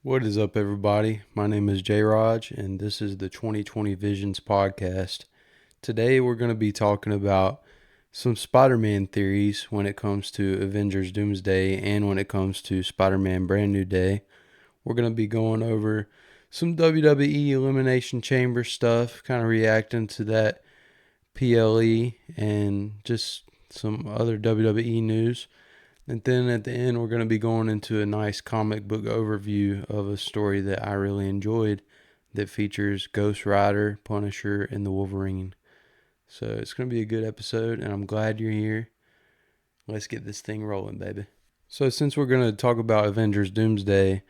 What is up, everybody? My name is J Raj, and this is the 2020 Visions podcast. Today, we're going to be talking about some Spider Man theories when it comes to Avengers Doomsday and when it comes to Spider Man Brand New Day. We're going to be going over some WWE Elimination Chamber stuff, kind of reacting to that PLE and just some other WWE news. And then at the end, we're going to be going into a nice comic book overview of a story that I really enjoyed that features Ghost Rider, Punisher, and the Wolverine. So it's going to be a good episode, and I'm glad you're here. Let's get this thing rolling, baby. So since we're going to talk about Avengers Doomsday,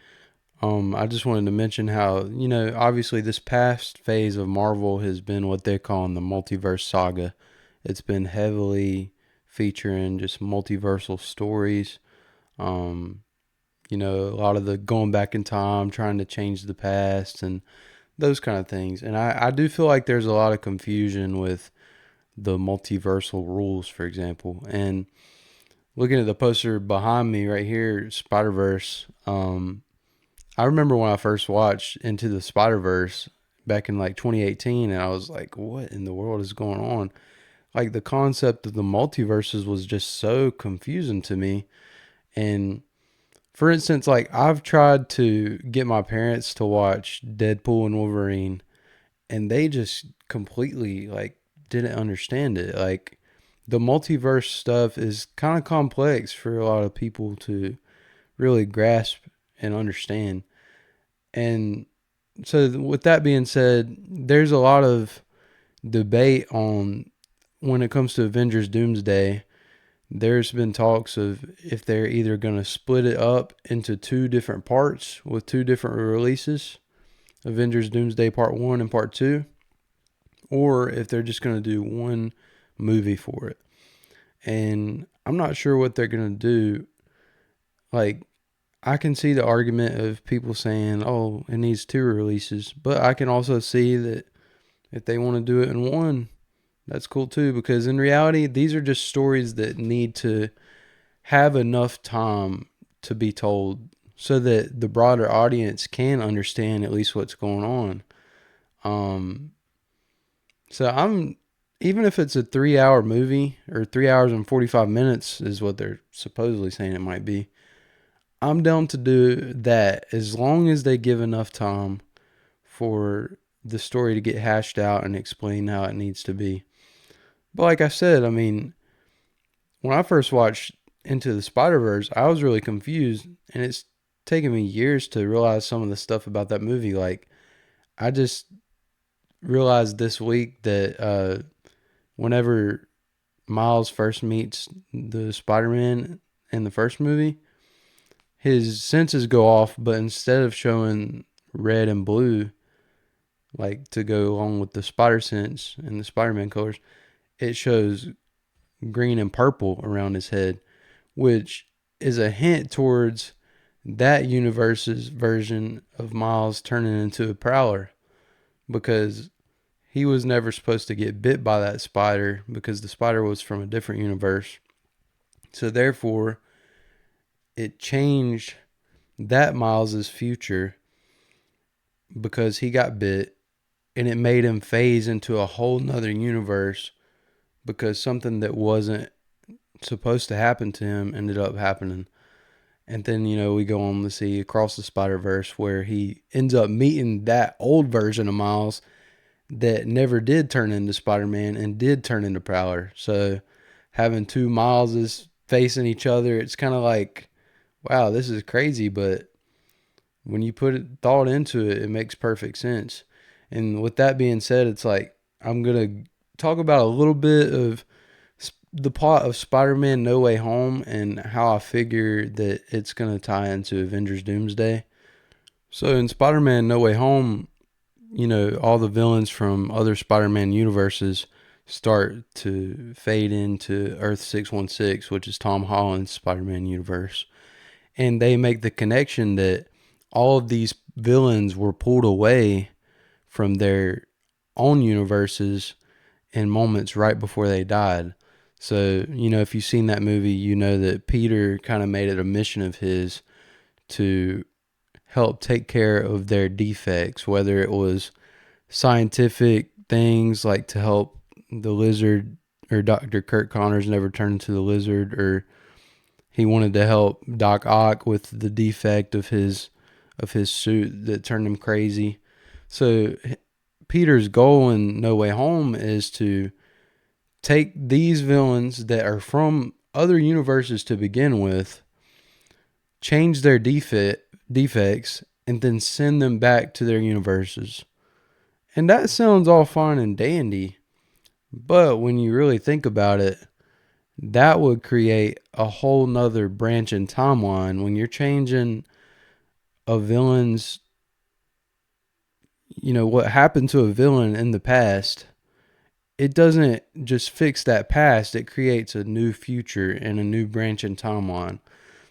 I just wanted to mention how, obviously this past phase of Marvel has been what they're calling the multiverse saga. It's been heavily featuring just multiversal stories. Um, a lot of the going back in time, trying to change the past, and those kind of things. And I do feel like there's a lot of confusion with the multiversal rules, for example. And looking at the poster behind me right here, Spider-Verse, I remember when I first watched Into the Spider-Verse back in like 2018, and I was like, what in the world is going on? Like, the concept of the multiverses was just so confusing to me. And for instance, like, I've tried to get my parents to watch Deadpool and Wolverine, and they just completely like didn't understand it. Like, the multiverse stuff is kind of complex for a lot of people to really grasp and understand. And so with that being said, there's a lot of debate on when it comes to Avengers Doomsday. There's been talks of if they're either going to split it up into two different parts with two different releases, Avengers Doomsday Part 1 and Part 2, or if they're just going to do one movie for it. And I'm not sure what they're going to do. Like, I can see the argument of people saying, oh, it needs two releases, but I can also see that if they want to do it in one, that's cool too, because in reality, these are just stories that need to have enough time to be told so that the broader audience can understand at least what's going on. Um, so I'm, even if it's a 3 hour movie or 3 hours and 45 minutes is what they're supposedly saying it might be, I'm down to do that as long as they give enough time for the story to get hashed out and explain how it needs to be. But like I said, I mean, when I first watched Into the Spider-Verse, I was really confused, and it's taken me years to realize some of the stuff about that movie. Like, I just realized this week that whenever Miles first meets the Spider-Man in the first movie, his senses go off, but instead of showing red and blue, like to go along with the spider sense and the Spider-Man colors, it shows green and purple around his head, which is a hint towards that universe's version of Miles turning into a prowler, because he was never supposed to get bit by that spider because the spider was from a different universe. So therefore, it changed that Miles's future because he got bit, and it made him phase into a whole nother universe because something that wasn't supposed to happen to him ended up happening. And then, we go on to see Across the Spider-Verse where he ends up meeting that old version of Miles that never did turn into Spider-Man and did turn into Prowler. So having two Mileses facing each other, it's kind of like, wow, this is crazy. But when you put thought into it, it makes perfect sense. And with that being said, it's like, I'm going to talk about a little bit of the plot of Spider-Man No Way Home and how I figure that it's going to tie into Avengers Doomsday. So in Spider-Man No Way Home, all the villains from other Spider-Man universes start to fade into Earth 616, which is Tom Holland's Spider-Man universe. And they make the connection that all of these villains were pulled away from their own universes in moments right before they died. So, if you've seen that movie, you know that Peter kind of made it a mission of his to help take care of their defects, whether it was scientific things like to help the lizard, or Dr. Kurt Connors never turned into the lizard, or he wanted to help Doc Ock with the defect of his suit that turned him crazy. So Peter's goal in No Way Home is to take these villains that are from other universes to begin with, change their defects, and then send them back to their universes. And that sounds all fine and dandy, but when you really think about it, that would create a whole nother branch in timeline when you're changing a villain's, what happened to a villain in the past. It doesn't just fix that past, it creates a new future and a new branch in timeline.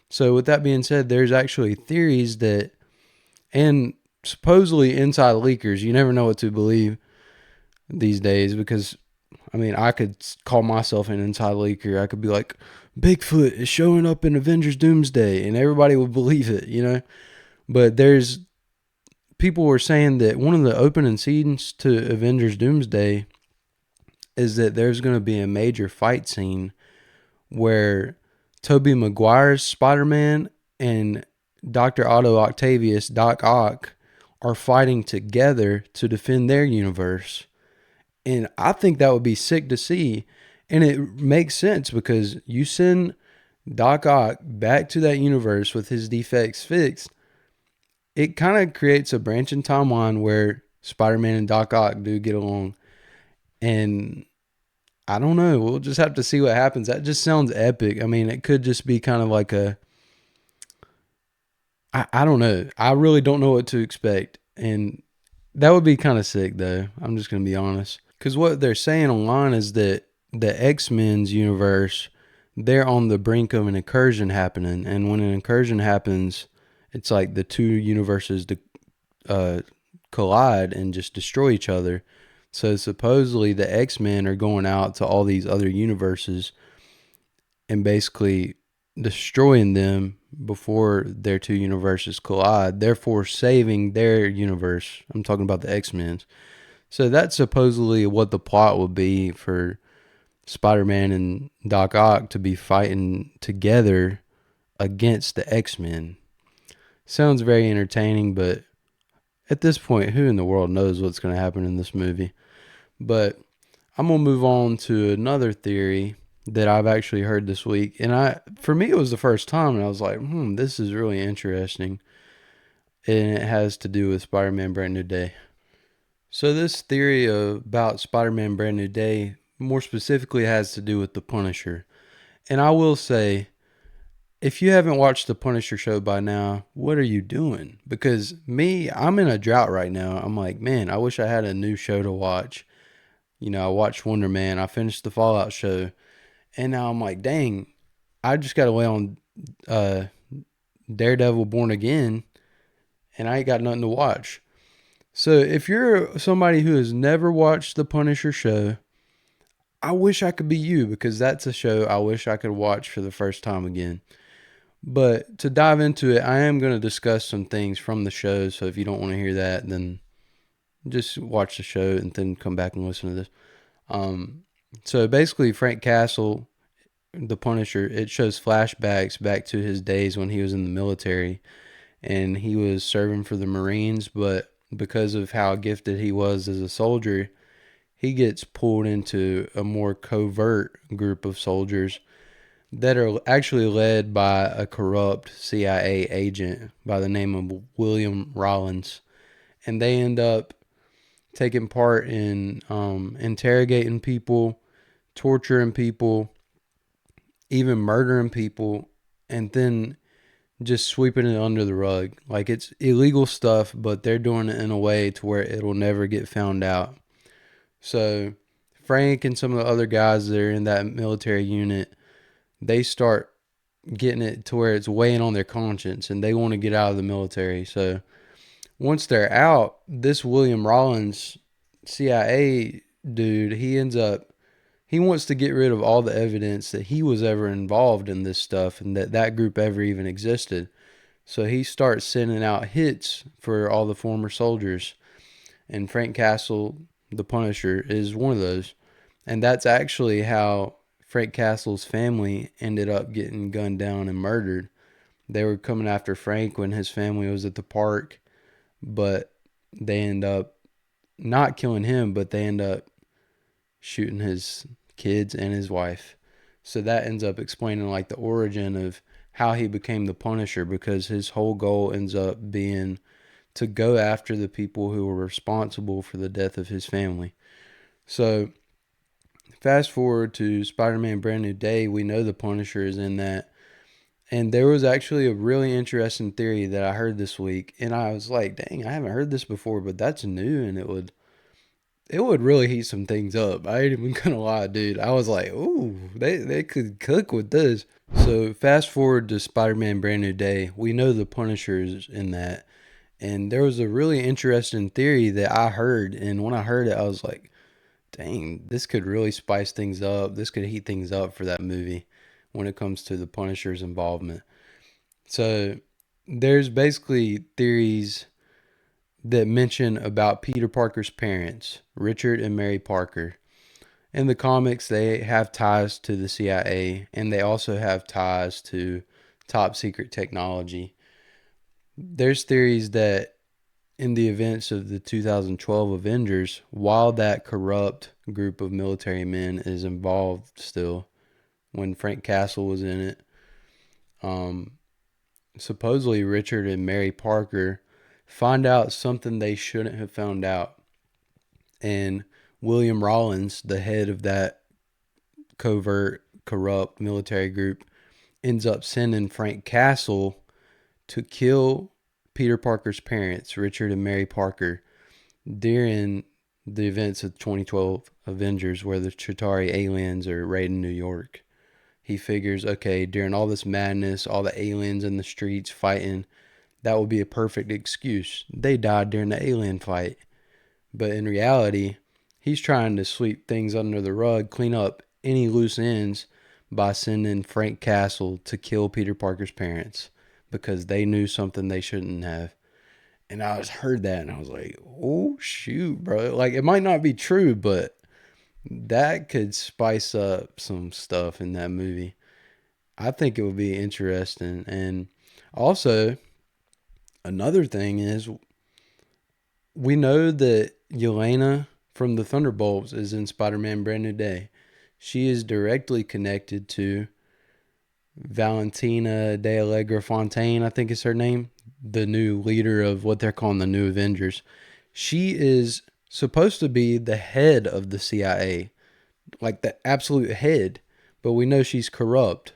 So with that being said, there's actually theories that, and supposedly inside leakers, you never know what to believe these days, because I could call myself an inside leaker. I could be like, Bigfoot is showing up in Avengers Doomsday, and everybody would believe it. But there's people were saying that one of the opening scenes to Avengers Doomsday is that there's going to be a major fight scene where Tobey Maguire's Spider-Man and Dr. Otto Octavious, Doc Ock, are fighting together to defend their universe. And I think that would be sick to see. And it makes sense because you send Doc Ock back to that universe with his defects fixed. It kind of creates a branch in timeline where Spider-Man and Doc Ock do get along. And I don't know. We'll just have to see what happens. That just sounds epic. It could just be kind of like I don't know. I really don't know what to expect. And that would be kind of sick, though. I'm just going to be honest. Because what they're saying online is that the X-Men's universe, they're on the brink of an incursion happening. And when an incursion happens, it's like the two universes collide and just destroy each other. So supposedly the X-Men are going out to all these other universes and basically destroying them before their two universes collide, therefore saving their universe. I'm talking about the X-Men. So that's supposedly what the plot would be for Spider-Man and Doc Ock to be fighting together against the X-Men. Sounds very entertaining, but at this point, who in the world knows what's going to happen in this movie? But I'm going to move on to another theory that I've actually heard this week. And for me, it was the first time, and I was like, this is really interesting. And it has to do with Spider-Man Brand New Day. So this theory about Spider-Man Brand New Day more specifically has to do with the Punisher. And I will say, if you haven't watched the Punisher show by now, what are you doing? Because I'm in a drought right now. I'm like, man, I wish I had a new show to watch. I watched Wonder Man. I finished the Fallout show. And now I'm like, dang, I just got to wait on Daredevil Born Again. And I ain't got nothing to watch. So if you're somebody who has never watched the Punisher show, I wish I could be you, because that's a show I wish I could watch for the first time again. But to dive into it, I am going to discuss some things from the show. So if you don't want to hear that, then just watch the show and then come back and listen to this. So basically, Frank Castle, the Punisher, it shows flashbacks back to his days when he was in the military. And he was serving for the Marines, but because of how gifted he was as a soldier, he gets pulled into a more covert group of soldiers that are actually led by a corrupt CIA agent by the name of William Rollins. And they end up taking part in interrogating people, torturing people, even murdering people, and then just sweeping it under the rug. Like, it's illegal stuff, but they're doing it in a way to where it'll never get found out. So Frank and some of the other guys that are in that military unit, they start getting it to where it's weighing on their conscience and they want to get out of the military. So once they're out, this William Rollins CIA dude, he wants to get rid of all the evidence that he was ever involved in this stuff and that group ever even existed. So he starts sending out hits for all the former soldiers. And Frank Castle, the Punisher, is one of those. And that's actually how Frank Castle's family ended up getting gunned down and murdered. They were coming after Frank when his family was at the park, but they end up not killing him, but they end up shooting his kids and his wife. So that ends up explaining like the origin of how he became the Punisher, because his whole goal ends up being to go after the people who were responsible for the death of his family. So fast forward to Spider-Man Brand New Day, we know the Punisher is in that. And there was actually a really interesting theory that I heard this week, and I was like, dang, I haven't heard this before, but that's new, and it would really heat some things up. I ain't even gonna lie, dude. I was like, ooh, they could cook with this. So fast forward to Spider-Man Brand New Day, we know the Punisher is in that. And there was a really interesting theory that I heard, and when I heard it, I was like, dang, this could really spice things up. This could heat things up for that movie when it comes to the Punisher's involvement. So there's basically theories that mention about Peter Parker's parents, Richard and Mary Parker. In the comics, they have ties to the CIA, and they also have ties to top secret technology. There's theories that in the events of the 2012 Avengers, while that corrupt group of military men is involved still, when Frank Castle was in it, um, supposedly Richard and Mary Parker find out something they shouldn't have found out. And William Rawlins, the head of that covert, corrupt military group, ends up sending Frank Castle to kill Peter Parker's parents, Richard and Mary Parker, during the events of 2012 Avengers, where the Chitauri aliens are raiding New York. He figures, okay, during all this madness, all the aliens in the streets fighting, that would be a perfect excuse. They died during the alien fight. But in reality, he's trying to sweep things under the rug, clean up any loose ends by sending Frank Castle to kill Peter Parker's parents because they knew something they shouldn't have. And I just heard that and I was like, oh, shoot, bro. Like, it might not be true, but that could spice up some stuff in that movie. I think it would be interesting. And also, another thing is, we know that Yelena from the Thunderbolts is in Spider-Man Brand New Day. She is directly connected to Valentina de Allegra Fontaine, I think is her name, the new leader of what they're calling the New Avengers. She is supposed to be the head of the CIA, like the absolute head, but we know she's corrupt.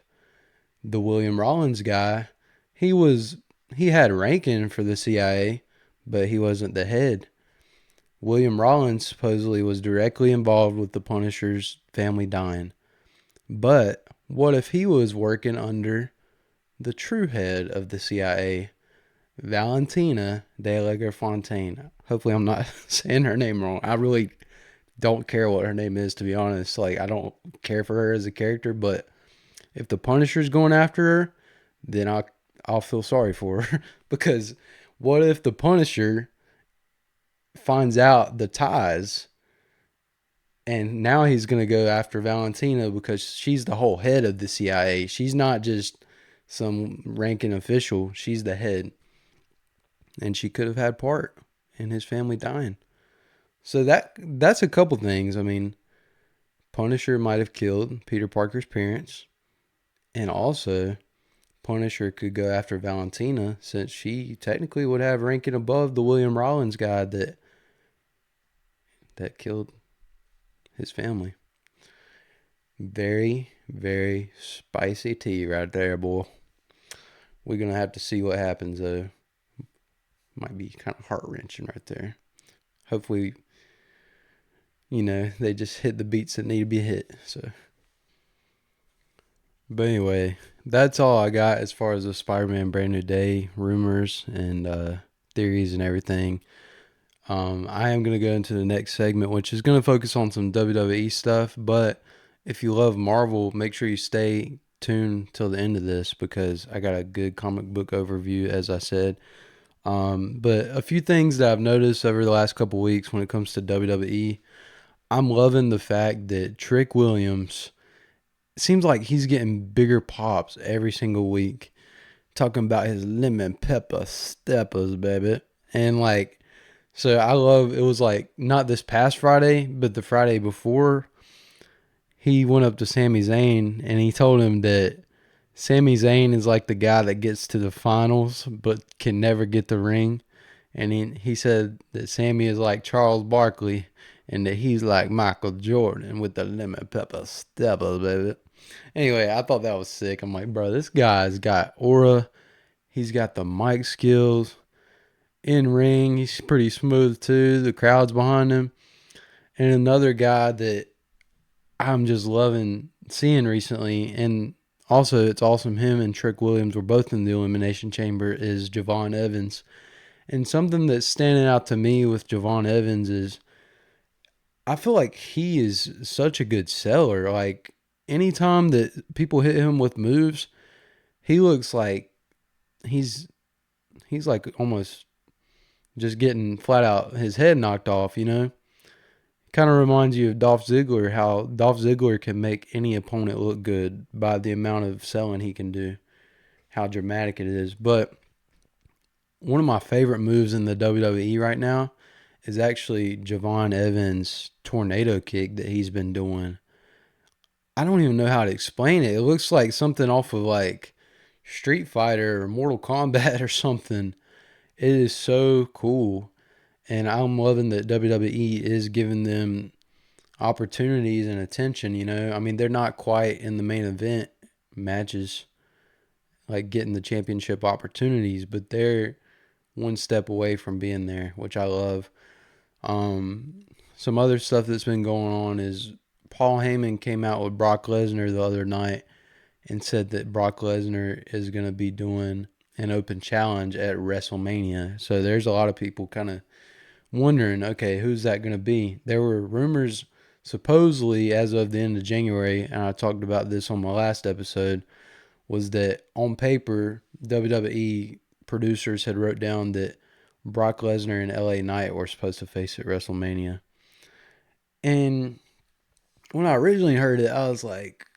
The William Rawlins guy, he had ranking for the CIA, but he wasn't the head. William Rawlins supposedly was directly involved with the Punisher's family dying. But what if he was working under the true head of the CIA, Valentina de Allegra Fontaine? Hopefully I'm not saying her name wrong. I really don't care what her name is, to be honest. Like, I don't care for her as a character, but if the Punisher's going after her, then I'll feel sorry for her. Because what if the Punisher finds out the ties, and now he's going to go after Valentina because she's the whole head of the CIA. She's not just some ranking official. She's the head. And she could have had part in his family dying. So that's a couple things. I mean, Punisher might have killed Peter Parker's parents. And also, Punisher could go after Valentina, since she technically would have ranking above the William Rawlins guy that killed his family. Very, very spicy tea right there, boy. We're going to have to see what happens, though. Might be kind of heart-wrenching right there. Hopefully, they just hit the beats that need to be hit. So, but anyway, that's all I got as far as the Spider-Man Brand New Day rumors and theories and everything. I am going to go into the next segment, which is going to focus on some WWE stuff. But if you love Marvel, make sure you stay tune till the end of this because I got a good comic book overview, as I said. But a few things that I've noticed over the last couple weeks when it comes to WWE, I'm loving the fact that Trick Williams seems like he's getting bigger pops every single week, talking about his lemon pepper steppers, baby. And like, so I love, it was like not this past Friday, but the Friday before, he went up to Sami Zayn and he told him that Sami Zayn is like the guy that gets to the finals but can never get the ring. And he said that Sami is like Charles Barkley and that he's like Michael Jordan with the lemon pepper steppers, baby. Anyway, I thought that was sick. I'm like, bro, this guy's got aura. He's got the mic skills. In ring, he's pretty smooth too. The crowd's behind him. And another guy that I'm just loving seeing recently, and also it's awesome him and Trick Williams were both in the Elimination Chamber, is Javon Evans. And something that's standing out to me with Javon Evans is I feel like he is such a good seller. Like anytime that people hit him with moves, he looks like he's like almost just getting flat out his head knocked off, you know? Kind of reminds you of Dolph Ziggler, how Dolph Ziggler can make any opponent look good by the amount of selling he can do, how dramatic it is. But one of my favorite moves in the WWE right now is actually Javon Evans' tornado kick that he's been doing. I don't even know how to explain it. It looks like something off of like Street Fighter or Mortal Kombat or something. It is so cool. And I'm loving that WWE is giving them opportunities and attention, you know. I mean, they're not quite in the main event matches, like getting the championship opportunities, but they're one step away from being there, which I love. Some other stuff that's been going on is Paul Heyman came out with Brock Lesnar the other night and said that Brock Lesnar is going to be doing an open challenge at WrestleMania. So there's a lot of people kind of wondering, okay, who's that going to be? There were rumors supposedly as of the end of January, and I talked about this on my last episode, was that on paper, WWE producers had wrote down that Brock Lesnar and LA Knight were supposed to face at WrestleMania. And when I originally heard it, I was like,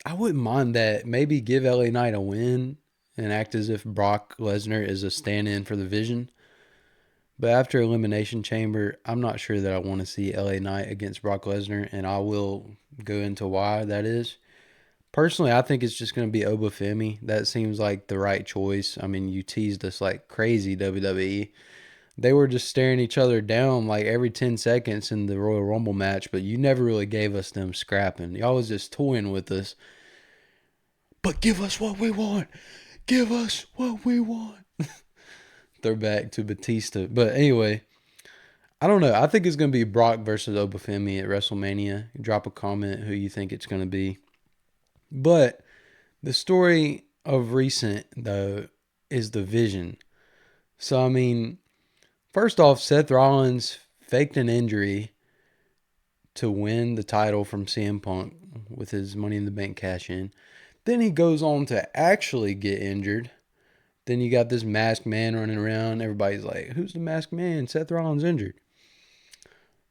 I wouldn't mind that. Maybe give LA Knight a win and act as if Brock Lesnar is a stand-in for the Vision. But after Elimination Chamber, I'm not sure that I want to see LA Knight against Brock Lesnar, and I will go into why that is. Personally, I think it's just going to be Obafemi. That seems like the right choice. I mean, you teased us like crazy, WWE. They were just staring each other down like every 10 seconds in the Royal Rumble match, but you never really gave us them scrapping. Y'all was just toying with us. But give us what we want. Give us what we want. Throwback to Batista. But anyway, I don't know. I think it's going to be Brock versus Obafemi at WrestleMania. Drop a comment who you think it's going to be. But the story of recent, though, is the Vision. So, I mean, first off, Seth Rollins faked an injury to win the title from CM Punk with his Money in the Bank cash in. Then he goes on to actually get injured. Then you got this masked man running around. Everybody's like, who's the masked man? Seth Rollins injured.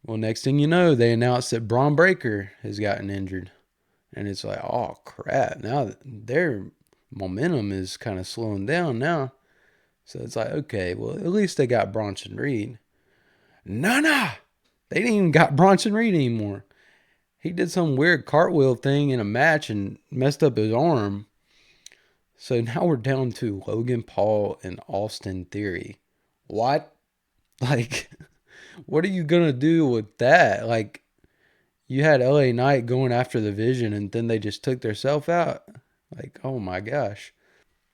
Well, next thing you know, they announced that Braun Breaker has gotten injured. And it's like, oh, crap. Now their momentum is kind of slowing down now. So it's like, okay, well, at least they got Bronson Reed. Nah. They didn't even got Bronson Reed anymore. He did some weird cartwheel thing in a match and messed up his arm. So now we're down to Logan Paul and Austin Theory. What? Like, what are you going to do with that? Like, you had LA Knight going after the Vision and then they just took themselves out. Like, oh my gosh.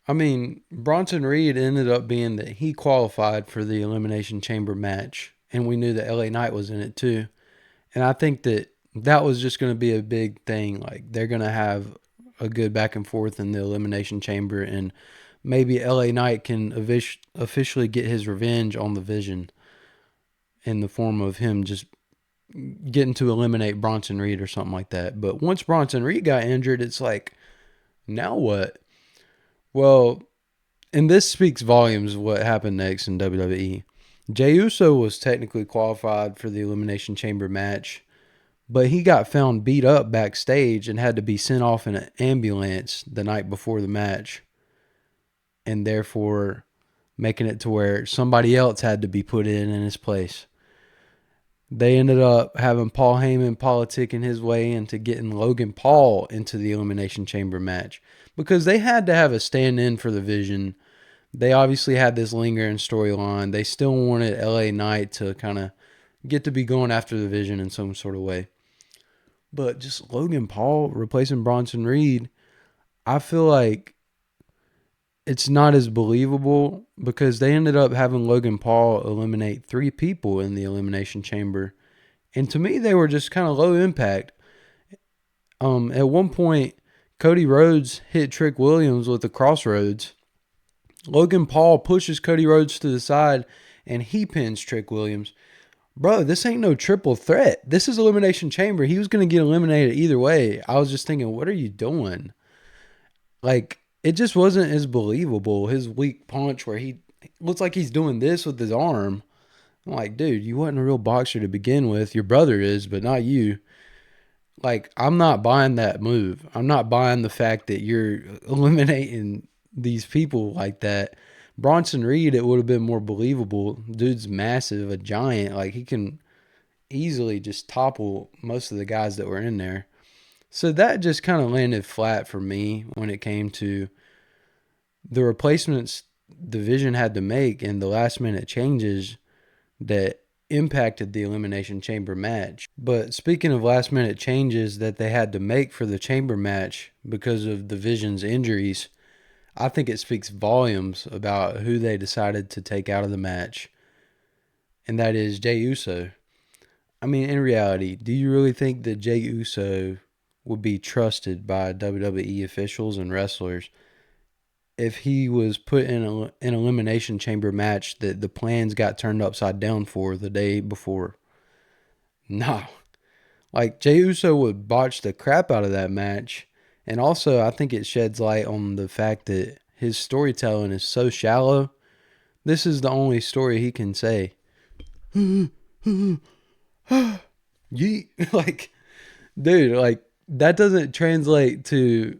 I mean, Bronson Reed ended up being that he qualified for the Elimination Chamber match. And we knew that LA Knight was in it too. And I think that was just going to be a big thing. Like, they're going to have a good back and forth in the Elimination Chamber, and maybe LA Knight can officially get his revenge on the Vision in the form of him just getting to eliminate Bronson Reed or something like that. But once Bronson Reed got injured, it's like Now what? Well, and this speaks volumes of what happened next in WWE. Jey Uso was technically qualified for the Elimination Chamber match, but he got found beat up backstage and had to be sent off in an ambulance the night before the match, and therefore making it to where somebody else had to be put in his place. They ended up having Paul Heyman politicking his way into getting Logan Paul into the Elimination Chamber match because they had to have a stand-in for the Vision. They obviously had this lingering storyline. They still wanted LA Knight to kind of get to be going after the Vision in some sort of way. But just Logan Paul replacing Bronson Reed, I feel like it's not as believable because they ended up having Logan Paul eliminate 3 people in the Elimination Chamber. And to me, they were just kind of low impact. At one point, Cody Rhodes hit Trick Williams with the Crossroads. Logan Paul pushes Cody Rhodes to the side and he pins Trick Williams. Bro, this ain't no triple threat. This is Elimination Chamber. He was going to get eliminated either way. I was just thinking, what are you doing? Like, it just wasn't as believable. His weak punch where he looks like he's doing this with his arm. I'm like, dude, you wasn't a real boxer to begin with. Your brother is, but not you. Like, I'm not buying that move. I'm not buying the fact that you're eliminating these people like that. Bronson Reed, it would have been more believable. Dude's massive, a giant. Like, he can easily just topple most of the guys that were in there. So that just kind of landed flat for me when it came to the replacements Division had to make and the last minute changes that impacted the Elimination Chamber match. But speaking of last minute changes that they had to make for the Chamber match because of Division's injuries, I think it speaks volumes about who they decided to take out of the match, and that is Jey Uso. I mean, in reality, do you really think that Jey Uso would be trusted by WWE officials and wrestlers if he was put in an Elimination Chamber match that the plans got turned upside down for the day before? No. Like, Jey Uso would botch the crap out of that match. And also, I think it sheds light on the fact that his storytelling is so shallow. This is the only story he can say. Yeet. Like, dude, like, that doesn't translate to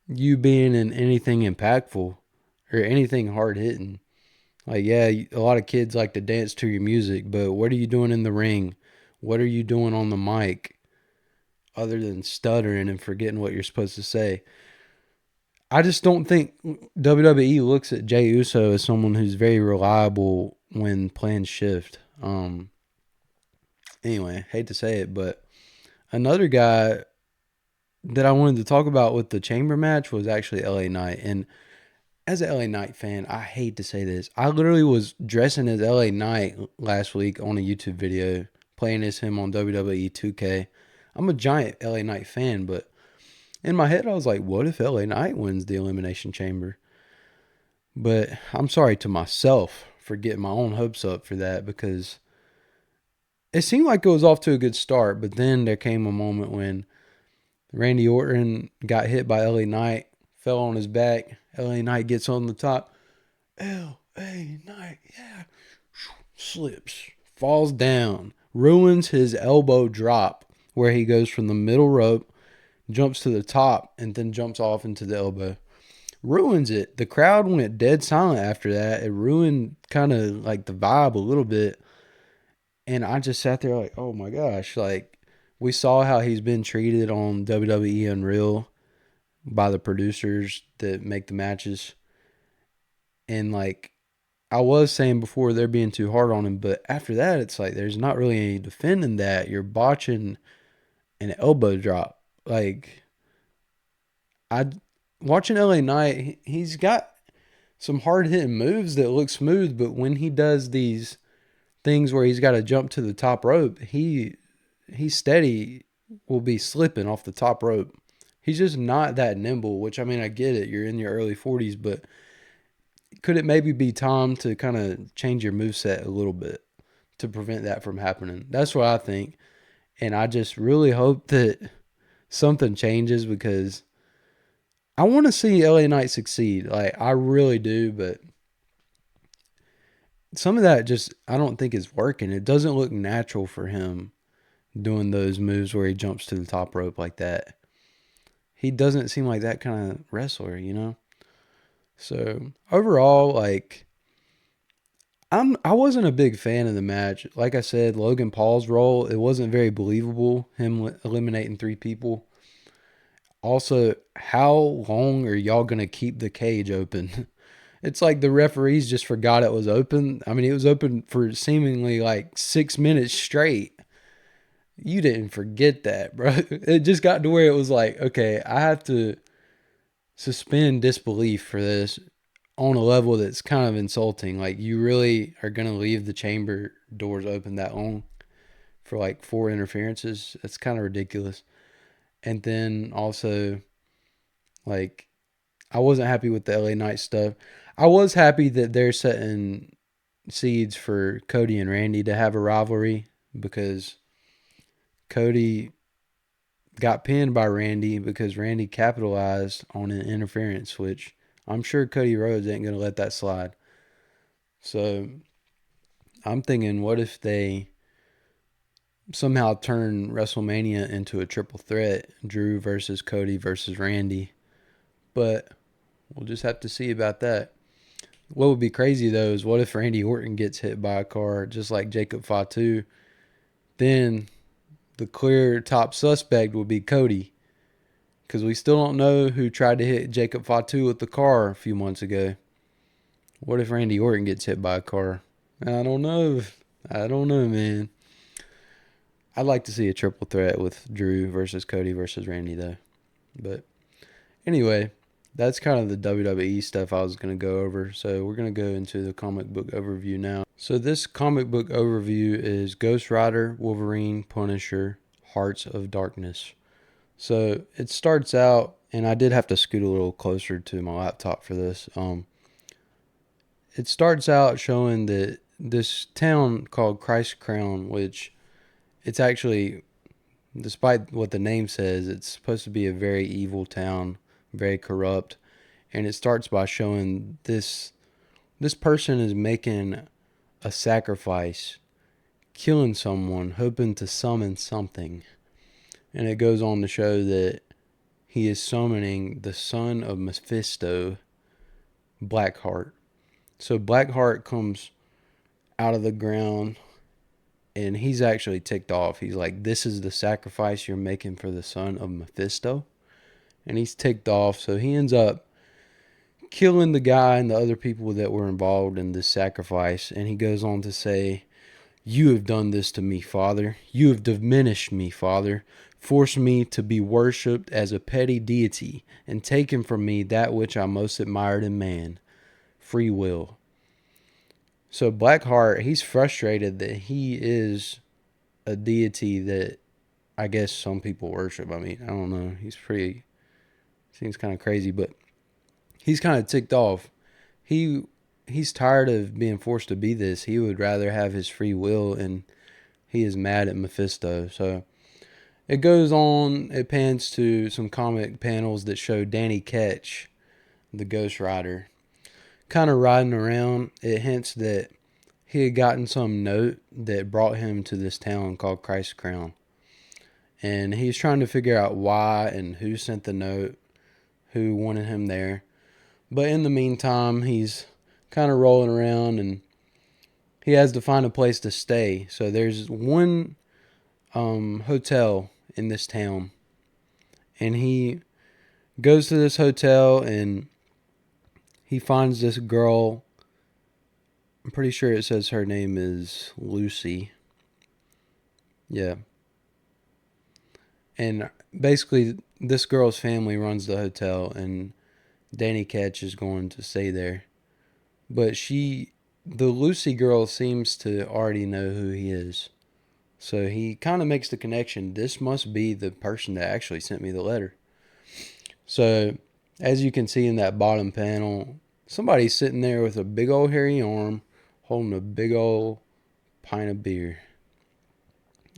you being in anything impactful or anything hard hitting. Like, yeah, a lot of kids like to dance to your music, but what are you doing in the ring? What are you doing on the mic other than stuttering and forgetting what you're supposed to say? I just don't think WWE looks at Jey Uso as someone who's very reliable when plans shift. Anyway, hate to say it, but another guy that I wanted to talk about with the Chamber match was actually LA Knight. And as an LA Knight fan, I hate to say this. I literally was dressing as LA Knight last week on a YouTube video, playing as him on WWE 2K. I'm a giant LA Knight fan, but in my head, I was like, what if LA Knight wins the Elimination Chamber? But I'm sorry to myself for getting my own hopes up for that because it seemed like it was off to a good start, but then there came a moment when Randy Orton got hit by LA Knight, fell on his back. LA Knight gets on the top. LA Knight, yeah. Slips, falls down, ruins his elbow drop where he goes from the middle rope, jumps to the top, and then jumps off into the elbow. Ruins it. The crowd went dead silent after that. It ruined kind of like the vibe a little bit. And I just sat there like, oh my gosh. Like, we saw how he's been treated on WWE Unreal by the producers that make the matches. And like, I was saying before, they're being too hard on him. But after that, it's like, there's not really any defending that. You're botching an elbow drop. Like, watching LA Knight, he's got some hard hitting moves that look smooth, but when he does these things where he's got to jump to the top rope, he's steady will be slipping off the top rope. He's just not that nimble, which, I mean, I get it. You're in your early 40s, but could it maybe be time to kind of change your moveset a little bit to prevent that from happening? That's what I think. And I just really hope that something changes because I want to see LA Knight succeed. Like, I really do, but some of that just, I don't think is working. It doesn't look natural for him doing those moves where he jumps to the top rope like that. He doesn't seem like that kind of wrestler, you know? So, overall, like, I wasn't a big fan of the match. Like I said, Logan Paul's role, it wasn't very believable, him eliminating 3 people. Also, how long are y'all going to keep the cage open? It's like the referees just forgot it was open. I mean, it was open for seemingly like 6 minutes straight. You didn't forget that, bro. It just got to where it was like, okay, I have to suspend disbelief for this on a level that's kind of insulting. Like, you really are going to leave the chamber doors open that long for like 4 interferences? That's kind of ridiculous. And then also, like, I wasn't happy with the LA Knight stuff. I was happy that they're setting seeds for Cody and Randy to have a rivalry, because Cody got pinned by Randy because Randy capitalized on an interference, which I'm sure Cody Rhodes ain't going to let that slide. So I'm thinking, what if they somehow turn WrestleMania into a triple threat? Drew versus Cody versus Randy. But we'll just have to see about that. What would be crazy, though, is what if Randy Orton gets hit by a car just like Jacob Fatu? Then the clear top suspect would be Cody, because we still don't know who tried to hit Jacob Fatu with the car a few months ago. What if Randy Orton gets hit by a car? I don't know. I don't know, man. I'd like to see a triple threat with Drew versus Cody versus Randy, though. But anyway, that's kind of the WWE stuff I was going to go over. So we're going to go into the comic book overview now. So this comic book overview is Ghost Rider, Wolverine, Punisher, Hearts of Darkness. So it starts out, and I did have to scoot a little closer to my laptop for this. It starts out showing that this town called Christ Crown, which it's actually, despite what the name says, it's supposed to be a very evil town, very corrupt. And it starts by showing this person is making a sacrifice, killing someone, hoping to summon something. And it goes on to show that he is summoning the son of Mephisto, Blackheart. So Blackheart comes out of the ground, and he's actually ticked off. He's like, this is the sacrifice you're making for the son of Mephisto? And he's ticked off, so he ends up killing the guy and the other people that were involved in this sacrifice. And he goes on to say, you have done this to me, Father. You have diminished me, Father. Forced me to be worshipped as a petty deity, and taken from me that which I most admired in man, free will. So Blackheart, he's frustrated that he is a deity that I guess some people worship. I mean, I don't know. Seems kind of crazy, but he's kind of ticked off. He's tired of being forced to be this. He would rather have his free will, and he is mad at Mephisto. So it goes on, it pans to some comic panels that show Danny Ketch, the Ghost Rider, kind of riding around. It hints that he had gotten some note that brought him to this town called Christ Crown. And he's trying to figure out why and who sent the note, who wanted him there. But in the meantime, he's kind of rolling around, and he has to find a place to stay. So there's one hotel in this town, and he goes to this hotel, and he finds this girl. I'm pretty sure it says her name is Lucy. Yeah. And basically, this girl's family runs the hotel, and Danny Ketch is going to stay there. But the Lucy girl seems to already know who he is. So he kind of makes the connection. This must be the person that actually sent me the letter. So, as you can see in that bottom panel, somebody's sitting there with a big old hairy arm, holding a big old pint of beer.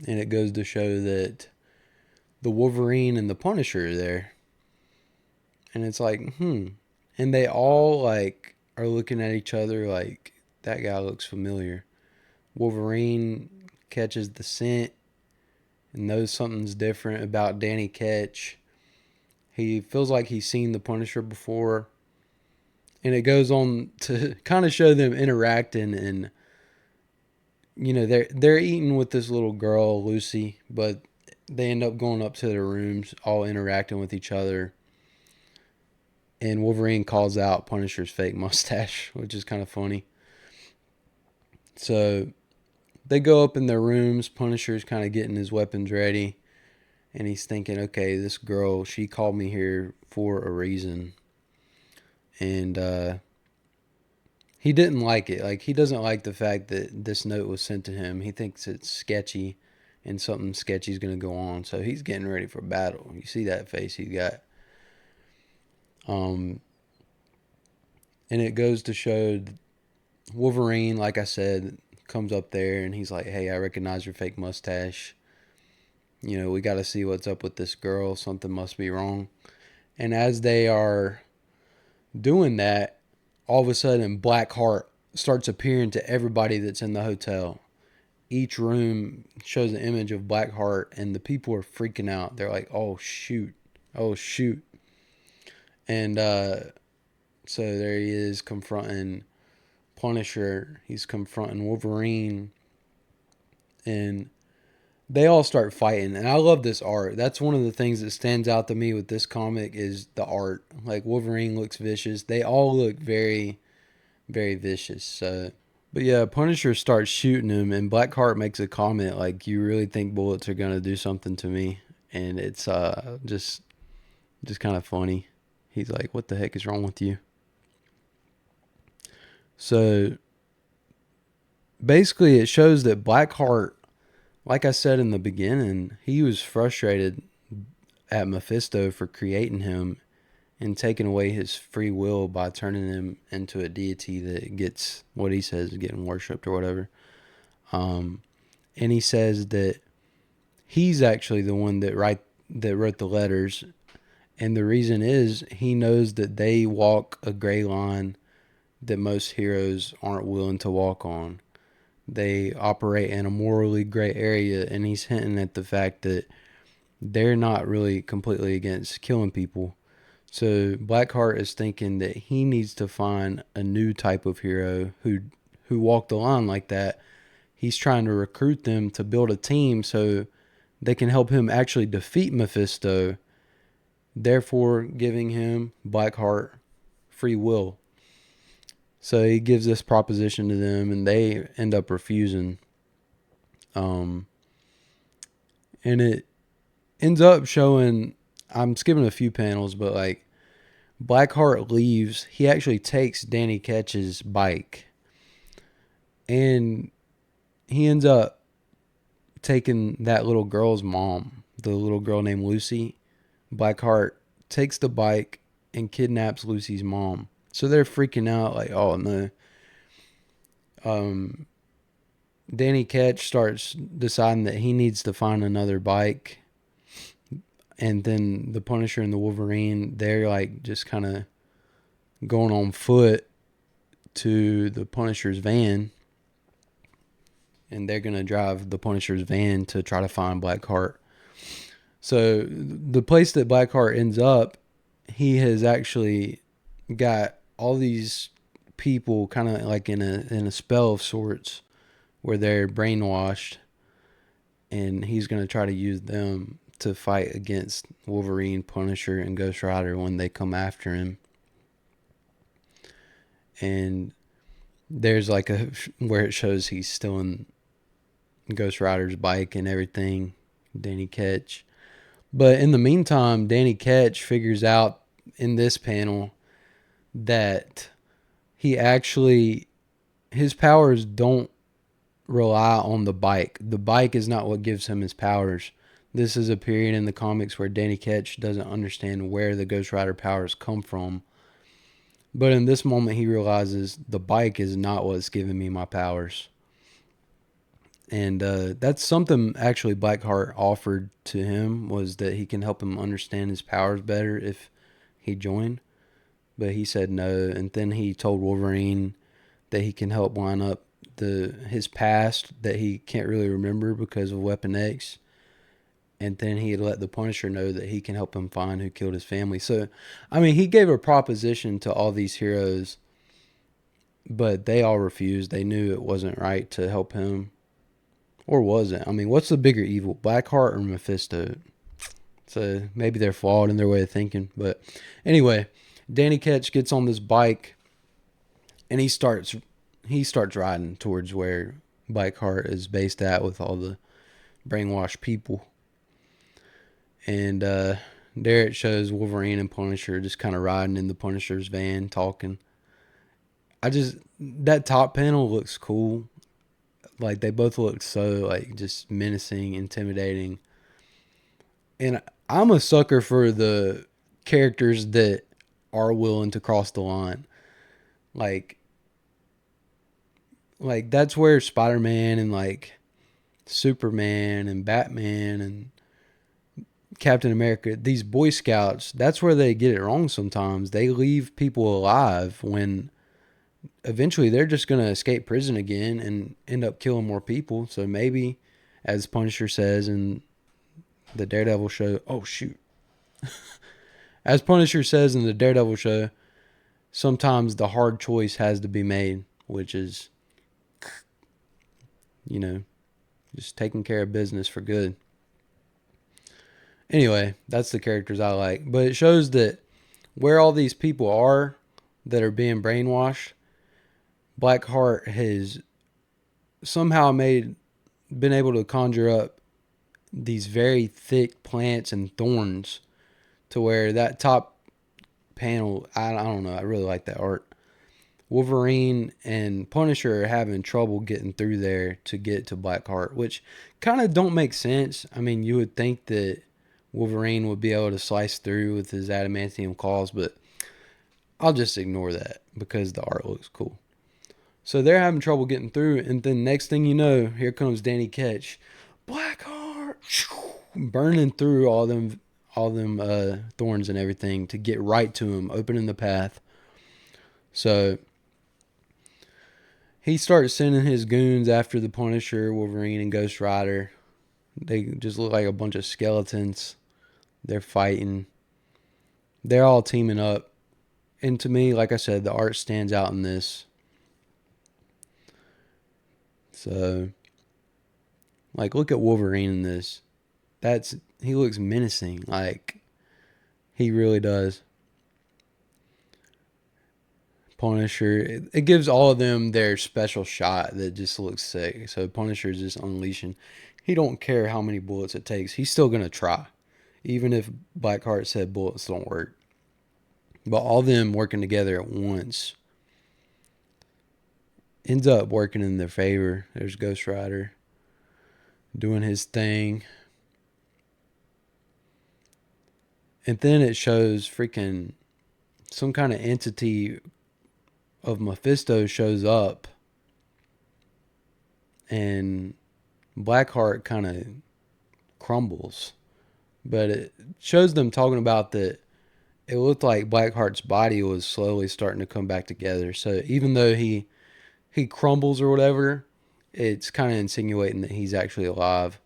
And it goes to show that the Wolverine and the Punisher are there. And it's like, and they all like are looking at each other like, that guy looks familiar. Wolverine catches the scent and knows something's different about Danny Ketch. He feels like he's seen the Punisher before. And it goes on to kind of show them interacting, and they're eating with this little girl, Lucy, but they end up going up to their rooms, all interacting with each other. And Wolverine calls out Punisher's fake mustache, which is kind of funny. So they go up in their rooms. Punisher's kind of getting his weapons ready. And he's thinking, okay, this girl, she called me here for a reason. And he didn't like it. Like, he doesn't like the fact that this note was sent to him. He thinks it's sketchy and something sketchy is going to go on. So he's getting ready for battle. You see that face he's got. And it goes to show Wolverine, like I said, comes up there and he's like, hey, I recognize your fake mustache. We got to see what's up with this girl. Something must be wrong. And as they are doing that, all of a sudden, Blackheart starts appearing to everybody that's in the hotel. Each room shows an image of Blackheart, and the people are freaking out. They're like, oh, shoot. Oh, shoot. And so there he is confronting Punisher. He's confronting Wolverine. And they all start fighting. And I love this art. That's one of the things that stands out to me with this comic is the art. Like, Wolverine looks vicious. They all look very, very vicious. But yeah, Punisher starts shooting him, and Blackheart makes a comment like, you really think bullets are going to do something to me? And it's just kind of funny. He's like, what the heck is wrong with you? So basically it shows that Blackheart, like I said in the beginning, he was frustrated at Mephisto for creating him and taking away his free will by turning him into a deity that gets what he says is getting worshipped or whatever. And he says that he's actually the one that wrote the letters, and the reason is he knows that they walk a gray line that most heroes aren't willing to walk on. They operate in a morally gray area, and he's hinting at the fact that they're not really completely against killing people. So Blackheart is thinking that he needs to find a new type of hero who walked the line like that. He's trying to recruit them to build a team so they can help him actually defeat Mephisto, therefore giving him, Blackheart, free will. So he gives this proposition to them, and they end up refusing. And it ends up showing, I'm skipping a few panels, but like Blackheart leaves. He actually takes Danny Ketch's bike, and he ends up taking that little girl's mom, the little girl named Lucy. Blackheart takes the bike and kidnaps Lucy's mom. So they're freaking out like, oh no. Danny Ketch starts deciding that he needs to find another bike. And then the Punisher and the Wolverine, they're like just kind of going on foot to the Punisher's van. And they're going to drive the Punisher's van to try to find Blackheart. So the place that Blackheart ends up, he has actually got all these people kind of like in a spell of sorts where they're brainwashed, and he's going to try to use them to fight against Wolverine, Punisher, and Ghost Rider when they come after him. And there's like where it shows he's stealing Ghost Rider's bike and everything, Danny Ketch. But in the meantime, Danny Ketch figures out in this panel that his powers don't rely on the bike. The bike is not what gives him his powers. This is a period in the comics where Danny Ketch doesn't understand where the Ghost Rider powers come from. But in this moment, he realizes the bike is not what's giving me my powers. And that's something actually Blackheart offered to him, was that he can help him understand his powers better if he join, but he said no. And then he told Wolverine that he can help line up his past that he can't really remember because of Weapon X. And then he let the Punisher know that he can help him find who killed his family. So, I mean, he gave a proposition to all these heroes, but they all refused. They knew it wasn't right to help him. Or was it? I mean, what's the bigger evil, Blackheart or Mephisto? So maybe they're flawed in their way of thinking. But anyway, Danny Ketch gets on this bike and he starts riding towards where Blackheart is based at with all the brainwashed people. And there it shows Wolverine and Punisher just kind of riding in the Punisher's van talking. That top panel looks cool. Like, they both look so, like, just menacing, intimidating. And I'm a sucker for the characters that are willing to cross the line. Like that's where Spider-Man and, like, Superman and Batman and Captain America, these Boy Scouts, that's where they get it wrong sometimes. They leave people alive when eventually they're just going to escape prison again and end up killing more people. So maybe, as Punisher says in the Daredevil show, oh shoot. As Punisher says in the Daredevil show, sometimes the hard choice has to be made, which is, just taking care of business for good. Anyway, that's the characters I like. But it shows that where all these people are that are being brainwashed, Blackheart has somehow been able to conjure up these very thick plants and thorns to where that top panel, I don't know, I really like that art. Wolverine and Punisher are having trouble getting through there to get to Blackheart, which kind of don't make sense. I mean, you would think that Wolverine would be able to slice through with his adamantium claws, but I'll just ignore that because the art looks cool. So they're having trouble getting through, and then next thing you know, here comes Danny Ketch, Blackheart, burning through all them thorns and everything to get right to him, opening the path. So he starts sending his goons after the Punisher, Wolverine, and Ghost Rider. They just look like a bunch of skeletons. They're fighting. They're all teaming up. And to me, like I said, the art stands out in this. So, like, look at Wolverine in this. He looks menacing. Like, he really does. Punisher, it gives all of them their special shot that just looks sick. So Punisher is just unleashing. He don't care how many bullets it takes. He's still going to try. Even if Blackheart said bullets don't work. But all of them working together at once ends up working in their favor. There's Ghost Rider doing his thing. And then it shows freaking some kind of entity of Mephisto shows up. And Blackheart kind of crumbles. But it shows them talking about that it looked like Blackheart's body was slowly starting to come back together. So even though he crumbles or whatever, it's kind of insinuating that he's actually alive.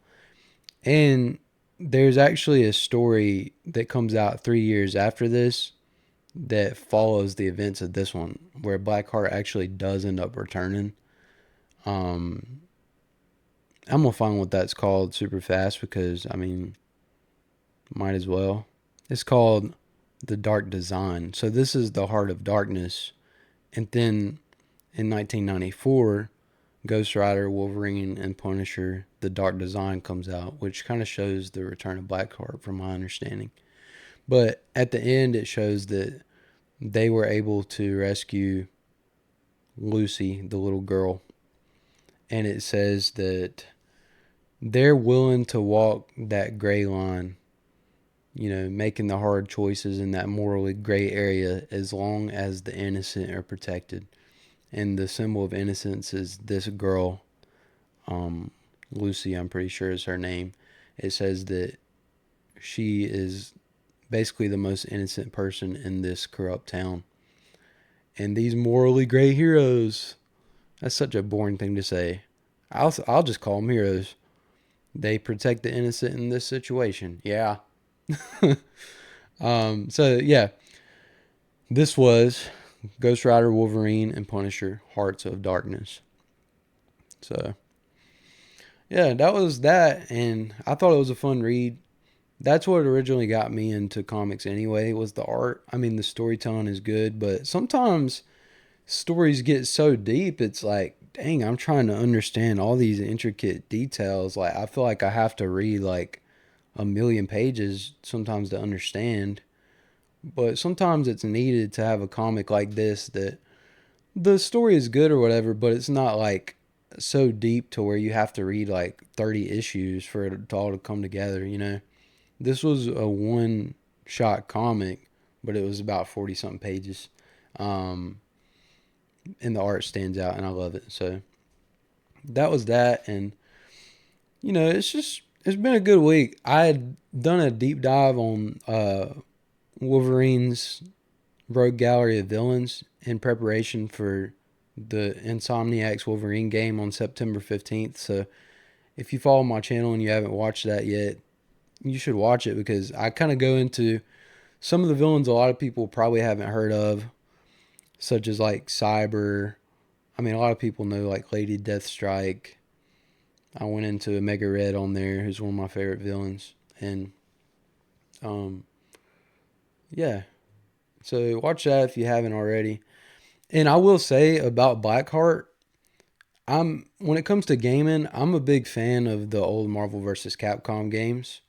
And there's actually a story that comes out 3 years after this that follows the events of this one, where Blackheart actually does end up returning. I'm going to find what that's called super fast because, I mean, might as well. It's called The Dark Design. So this is the Heart of Darkness. And then in 1994, Ghost Rider, Wolverine, and Punisher, The Dark Design comes out, which kind of shows the return of Blackheart from my understanding. But at the end, it shows that they were able to rescue Lucy, the little girl. And it says that they're willing to walk that gray line, making the hard choices in that morally gray area as long as the innocent are protected. And the symbol of innocence is this girl, Lucy, I'm pretty sure is her name. It says that she is basically the most innocent person in this corrupt town. And these morally gray heroes, that's such a boring thing to say. I'll just call them heroes. They protect the innocent in this situation. Yeah. So yeah, this was Ghost Rider, Wolverine, and Punisher, Hearts of Darkness. So yeah, that was that, and I thought it was a fun read. That's what originally got me into comics anyway, was the art. I mean, the storytelling is good, but sometimes stories get so deep, it's like, dang, I'm trying to understand all these intricate details. Like, I feel like I have to read like a million pages sometimes to understand. But sometimes it's needed to have a comic like this that the story is good or whatever, but it's not like so deep to where you have to read like 30 issues for it all to come together, you know? This was a one shot comic, but it was about 40 something pages. And the art stands out and I love it. So that was that. And, you know, it's been a good week. I had done a deep dive on Wolverine's Rogue Gallery of Villains in preparation for the Insomniac's Wolverine game on September 15th. So if you follow my channel and you haven't watched that yet, you should watch it, because I kind of go into some of the villains a lot of people probably haven't heard of, such as like Cyber. I mean, a lot of people know like Lady Deathstrike. I went into Omega Red on there, who's one of my favorite villains. And yeah, so watch that if you haven't already. And I will say about Blackheart, when it comes to gaming, I'm a big fan of the old Marvel vs. Capcom games.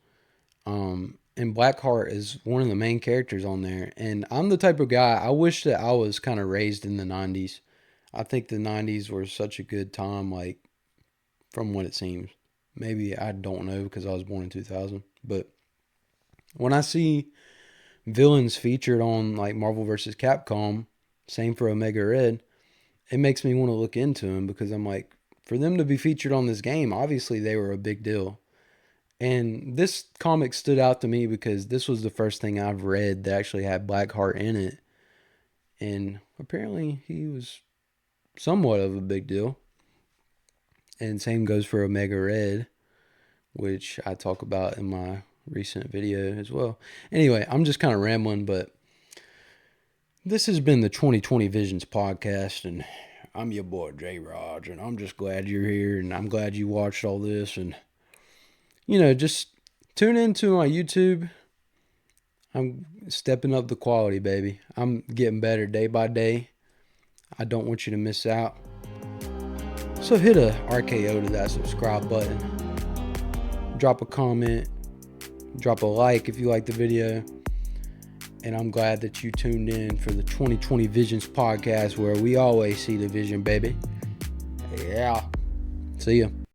And Blackheart is one of the main characters on there. And I'm the type of guy, I wish that I was kind of raised in the 90s. I think the 90s were such a good time, like, from what it seems. Maybe I don't know because I was born in 2000. But when I see villains featured on, like, Marvel vs. Capcom, same for Omega Red, it makes me want to look into them, because I'm like, for them to be featured on this game, obviously they were a big deal. And this comic stood out to me because this was the first thing I've read that actually had Blackheart in it. And apparently he was somewhat of a big deal. And same goes for Omega Red, which I talk about in my recent video as well. Anyway, I'm just kind of rambling, but this has been the 2020 Visions podcast, and I'm your boy J Raj, and I'm just glad you're here, and I'm glad you watched all this. And you know, just tune into my YouTube. I'm stepping up the quality, baby. I'm getting better day by day. I don't want you to miss out. So hit a RKO to that subscribe button. Drop a comment. Drop a like if you like the video. And I'm glad that you tuned in for the 2020 Visions podcast, where we always see the vision, baby. Yeah. See ya.